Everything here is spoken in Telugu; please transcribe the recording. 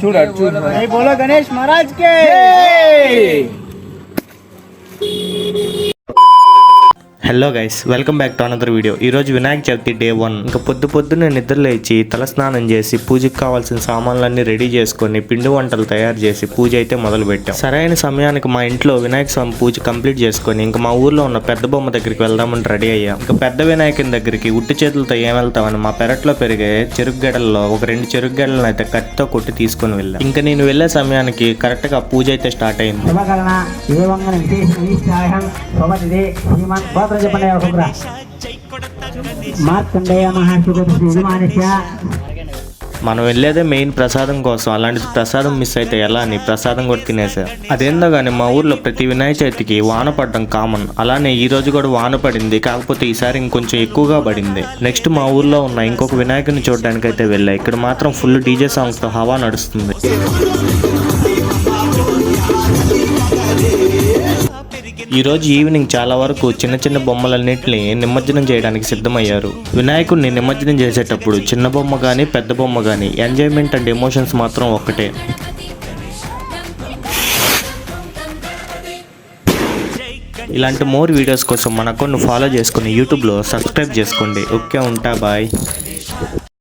बोलो गणेश महाराज के। Hello guys, welcome back to another video. ఈరోజు వినాయక చవితి డే 1. ఇంకా పొద్దున్నే నిద్ర లేచి తలస్నానం చేసి పూజకి కావాల్సిన సామాన్లన్నీ రెడీ చేసుకొని పిండి వంటలు తయారు చేసి పూజ అయితే మొదలు పెట్టాం. సరైన సమయానికి మా ఇంట్లో వినాయక స్వామి పూజ కంప్లీట్ చేసుకొని ఇంకా మా ఊర్లో ఉన్న పెద్ద బొమ్మ దగ్గరికి వెళ్దామని రెడీ అయ్యాం. ఇంకా పెద్ద వినాయకుని దగ్గరికి ఉట్టి చేతులతో ఏం వెళ్తామని మా పెరట్లో పెరిగే చెరుకు గడ్డల్లో ఒక 2 చెరుకు గడ్డలను అయితే కత్తితో కొట్టి తీసుకొని వెళ్ళాం. ఇంకా నేను వెళ్ళే సమయానికి కరెక్ట్ గా పూజ అయితే స్టార్ట్ అయింది. మనం వెళ్ళేదే మెయిన్ ప్రసాదం కోసం, అలాంటిది ప్రసాదం మిస్ అయితే ఎలా అని ప్రసాదం కూడా తినేసా. అదేందో కానీ మా ఊర్లో ప్రతి వినాయక చవితికి వాన పడడం కామన్. అలానే ఈ రోజు కూడా వాన పడింది, కాకపోతే ఈసారి ఇంకొంచెం ఎక్కువగా పడింది. నెక్స్ట్ మా ఊర్లో ఉన్న ఇంకొక వినాయకుని చూడడానికి అయితే వెళ్ళా. ఇక్కడ మాత్రం ఫుల్ డీజే సాంగ్స్ తో హవా నడుస్తుంది. ఈరోజు ఈవినింగ్ చాలా వరకు చిన్న చిన్న బొమ్మలన్నింటినీ నిమజ్జనం చేయడానికి సిద్ధమయ్యారు. వినాయకుడిని నిమజ్జనం చేసేటప్పుడు చిన్న బొమ్మ కానీ పెద్ద బొమ్మ కానీ ఎంజాయ్మెంట్ అండ్ ఎమోషన్స్ మాత్రం ఒక్కటే. ఇలాంటి మోర్ వీడియోస్ కోసం మన అకౌంట్ను ఫాలో చేసుకుని యూట్యూబ్లో సబ్స్క్రైబ్ చేసుకోండి. ఓకే, ఉంటా, బాయ్.